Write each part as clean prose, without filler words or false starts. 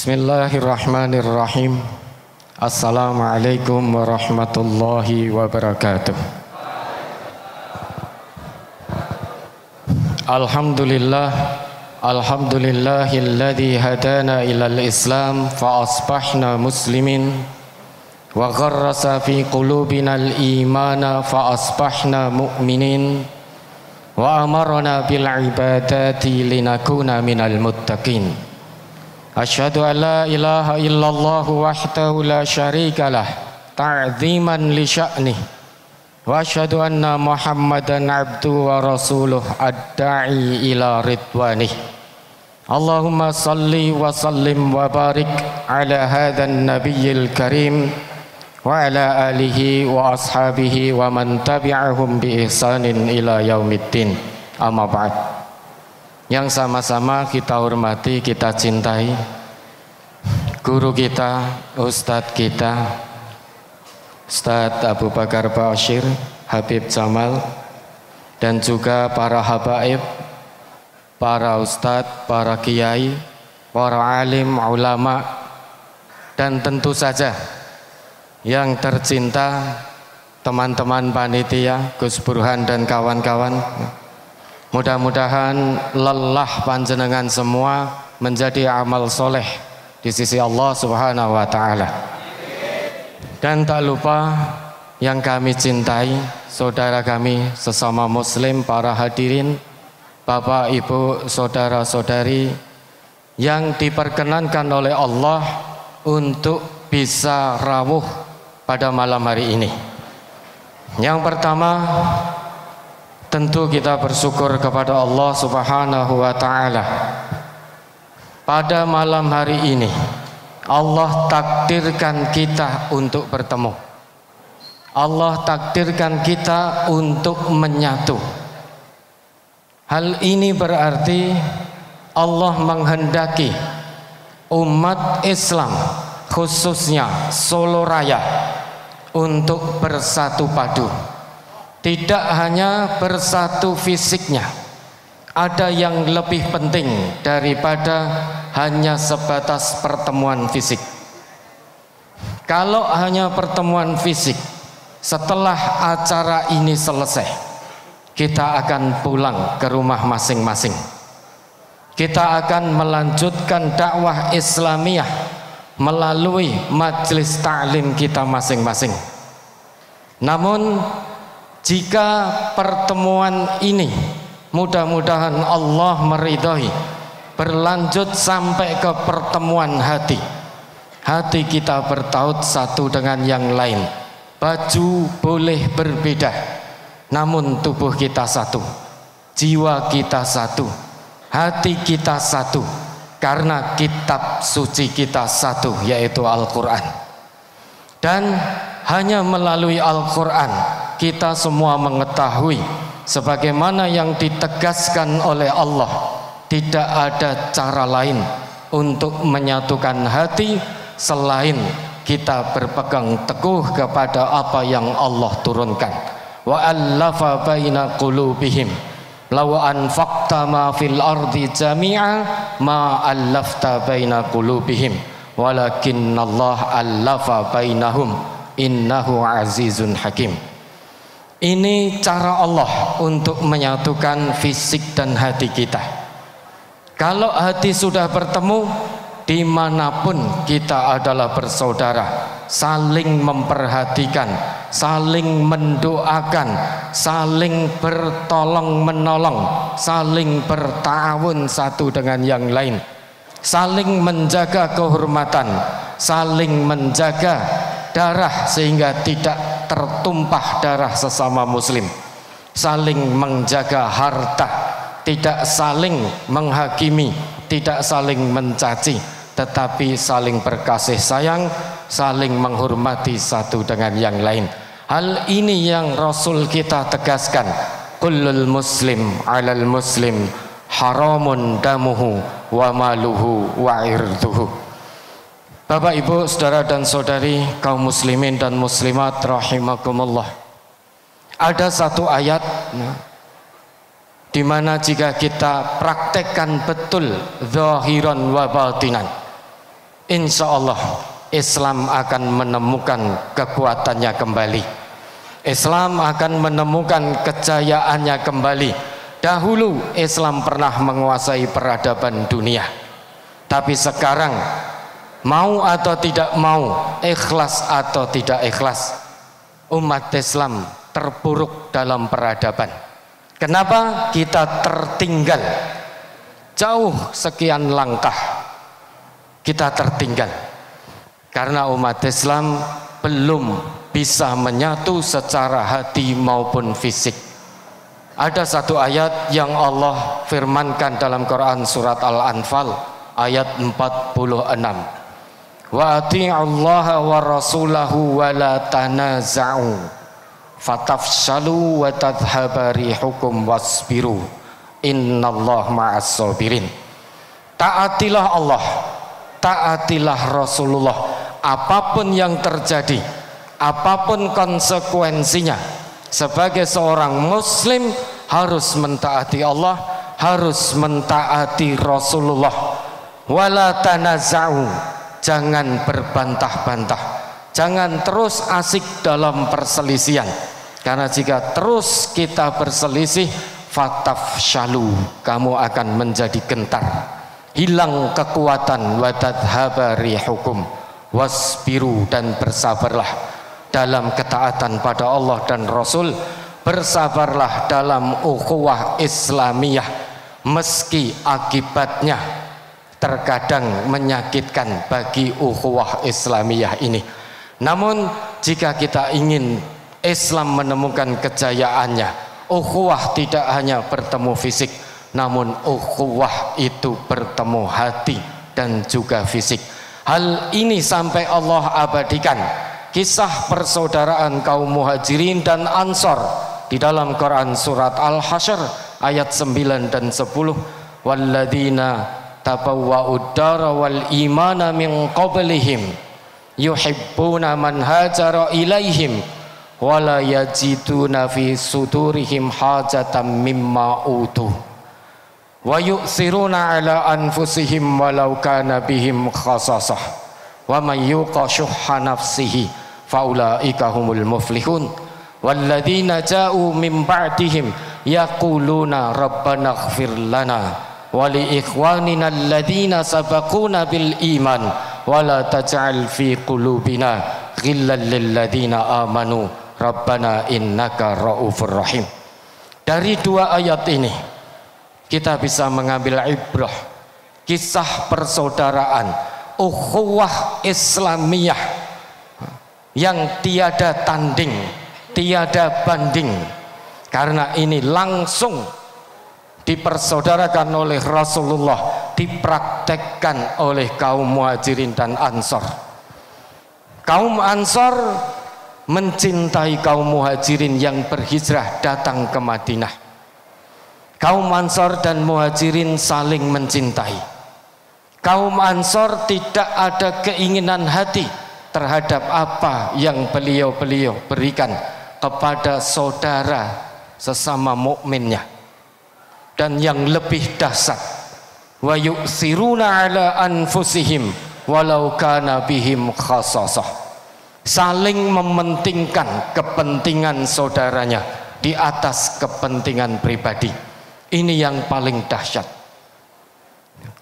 Bismillahirrahmanirrahim. Assalamualaikum warahmatullahi wabarakatuh. Alhamdulillahilladzi hadana ilal Islam fa asbahna muslimin wa gharrasa fi qulubinal imana fa asbahna mu'minin wa amarna bil ibadati linakuna minal muttaqin. Asyhadu an la ilaha illallah wahdahu la syarika lah ta'ziman li sya'nih wa asyhadu anna Muhammadan abduhu wa rasuluh ad-da'i ila ridwanih. Allahumma salli wa sallim wa barik ala hadzal nabiyyil karim wa ala alihi wa ashabihi wa man tabi'ahum bi ihsanin ila yaumiddin. Amma ba'd. Yang sama-sama kita hormati, kita cintai guru kita, Ustadz kita, Ustadz Abu Bakar Bashir, Habib Jamal, dan juga para habaib, para ustadz, para kiai, para alim, ulama, dan tentu saja yang tercinta teman-teman panitia, Gus Burhan dan kawan-kawan. Mudah-mudahan lelah panjenengan semua menjadi amal soleh di sisi Allah Subhanahu wa Ta'ala. Dan tak lupa yang kami cintai, saudara kami sesama muslim, para hadirin, bapak, ibu, saudara-saudari yang diperkenankan oleh Allah untuk bisa rawuh pada malam hari ini. Yang pertama, tentu kita bersyukur kepada Allah Subhanahu wa Ta'ala. Pada malam hari ini Allah takdirkan kita untuk bertemu. Allah takdirkan kita untuk menyatu. Hal ini berarti Allah menghendaki umat Islam, khususnya Solo Raya, untuk bersatu padu. Tidak hanya bersatu fisiknya, ada yang lebih penting daripada hanya sebatas pertemuan fisik. Kalau hanya pertemuan fisik, setelah acara ini selesai, kita akan pulang ke rumah masing-masing. Kita akan melanjutkan dakwah Islamiyah melalui majelis ta'lim kita masing-masing. Namun jika pertemuan ini mudah-mudahan Allah meridhai berlanjut sampai ke pertemuan hati, hati kita bertaut satu dengan yang lain. Baju boleh berbeda, namun tubuh kita satu, jiwa kita satu, hati kita satu, karena kitab suci kita satu, yaitu Al-Quran. Dan hanya melalui Al-Quran kita semua mengetahui sebagaimana yang ditegaskan oleh Allah, tidak ada cara lain untuk menyatukan hati selain kita berpegang teguh kepada apa yang Allah turunkan. Wa allafa baina qulubihim law anfaqta ma fil ardi jami'a ma allafta baina qulubihim walakinnallaha allafa bainahum innahu azizun hakim. Ini cara Allah untuk menyatukan fisik dan hati kita. Kalau hati sudah bertemu, dimanapun kita adalah bersaudara, saling memperhatikan, saling mendoakan, saling bertolong menolong, saling bertawun satu dengan yang lain, saling menjaga kehormatan, saling menjaga darah sehingga tidak tertumpah darah sesama muslim, saling menjaga harta, tidak saling menghakimi, tidak saling mencaci, tetapi saling berkasih sayang, saling menghormati satu dengan yang lain. Hal ini yang Rasul kita tegaskan, kullul muslim alal muslim haramun damuhu wa maluhu wa irduhu. Bapak, Ibu, saudara dan saudari kaum muslimin dan muslimat rahimakumullah. Ada satu ayat di mana jika kita praktekkan betul zahiran wa batinan, insya Allah Islam akan menemukan kekuatannya kembali. Islam akan menemukan kejayaannya kembali. Dahulu Islam pernah menguasai peradaban dunia, tapi sekarang mau atau tidak mau, ikhlas atau tidak ikhlas, umat Islam terpuruk dalam peradaban. Kenapa? Kita tertinggal jauh sekian langkah, kita tertinggal karena umat Islam belum bisa menyatu secara hati maupun fisik. Ada satu ayat yang Allah firmankan dalam Quran surat Al-Anfal ayat 46. Wa ati'ullaha wa rasulahu wa la tanaza'u fatafshalu wa tadhhaba rihukum wasbiru innallaha ma'as sabirin. Taatilah Allah, taatilah Rasulullah, apapun yang terjadi, apapun konsekuensinya. Sebagai seorang muslim harus mentaati Allah, harus mentaati Rasulullah. Wala tanaza'u, jangan berbantah-bantah, jangan terus asik dalam perselisihan, karena jika terus kita berselisih, fatafshalu, kamu akan menjadi gentar, hilang kekuatan, wa tadhhaba rihukum wasbiru, dan bersabarlah dalam ketaatan pada Allah dan Rasul, bersabarlah dalam ukhuwah Islamiyah meski akibatnya terkadang menyakitkan bagi ukhuwah Islamiyah ini. Namun jika kita ingin Islam menemukan kejayaannya, ukhuwah tidak hanya bertemu fisik, namun ukhuwah itu bertemu hati dan juga fisik. Hal ini sampai Allah abadikan kisah persaudaraan kaum Muhajirin dan Ansor di dalam Quran surat Al-Hasyr ayat 9 dan 10. Walladzina tabawwa'ud dara wal imana min qablihim yuhibbuna man hajara ilaihim wala yajiduna fi sudurihim hajatan mimma utu wa yu'thiruna ala anfusihim walau kana bihim khasasah wa may yuqa syuhha nafsihi faulaika humul muflihun. Walladzina ja'u min ba'dihim yaquluna rabbana ighfir lana wa li ikhwanina alladzina sabaquna bil iman wa la taj'al fi qulubina ghillan lil ladzina amanu rabbana innaka raufur rahim. Dari dua ayat ini kita bisa mengambil ibrah, kisah persaudaraan, ukhuwah Islamiyah yang tiada tanding, tiada banding, karena ini langsung dipersaudarakan oleh Rasulullah, dipraktekkan oleh kaum Muhajirin dan Ansor. Kaum Ansor mencintai kaum Muhajirin yang berhijrah datang ke Madinah. Kaum Ansor dan Muhajirin saling mencintai. Kaum Ansor tidak ada keinginan hati terhadap apa yang beliau berikan kepada saudara sesama mukminnya. Dan yang lebih dahsyat, wa yu'thiruna ala anfusihim walau kana bihim khasasah, saling mementingkan kepentingan saudaranya di atas kepentingan pribadi. Ini yang paling dahsyat.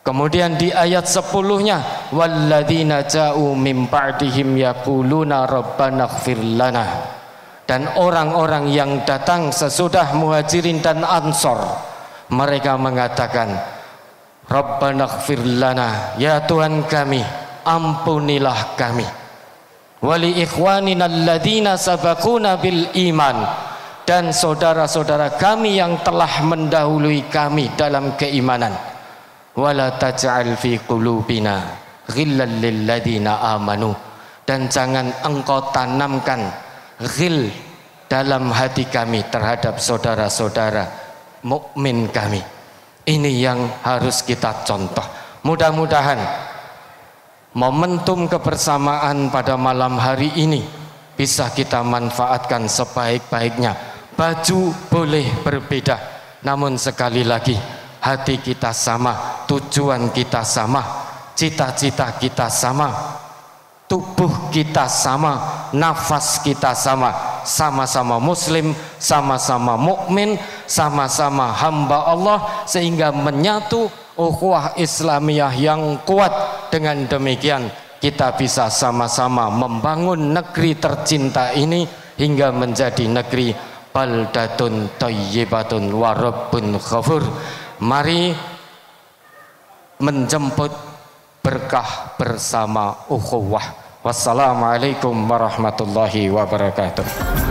Kemudian di ayat 10-nya, walladzina ja'u min ba'dihim yaquluna rabbana ighfir lana, dan orang-orang yang datang sesudah Muhajirin dan Ansor, mereka mengatakan, rabbana ighfir lana, ya Tuhan kami, ampunilah kami, wali ikhwanina alladzina sabaquna bil iman, dan saudara-saudara kami yang telah mendahului kami dalam keimanan, wala taj'al fi qulubina ghillan lil ladzina amanu, dan jangan engkau tanamkan ghil dalam hati kami terhadap saudara-saudara mukmin kami. Ini yang harus kita contoh. Mudah-mudahan momentum kebersamaan pada malam hari ini bisa kita manfaatkan sebaik-baiknya. Baju boleh berbeda, namun sekali lagi hati kita sama, tujuan kita sama, cita-cita kita sama, tubuh kita sama, nafas kita sama, sama-sama muslim, sama-sama mukmin, sama-sama hamba Allah, sehingga menyatu ukhuwah Islamiyah yang kuat. Dengan demikian kita bisa sama-sama membangun negeri tercinta ini hingga menjadi negeri baldatun thayyibatun wa rabbun ghafur. Mari menjemput berkah bersama ukhuwah. Wassalamualaikum warahmatullahi wabarakatuh.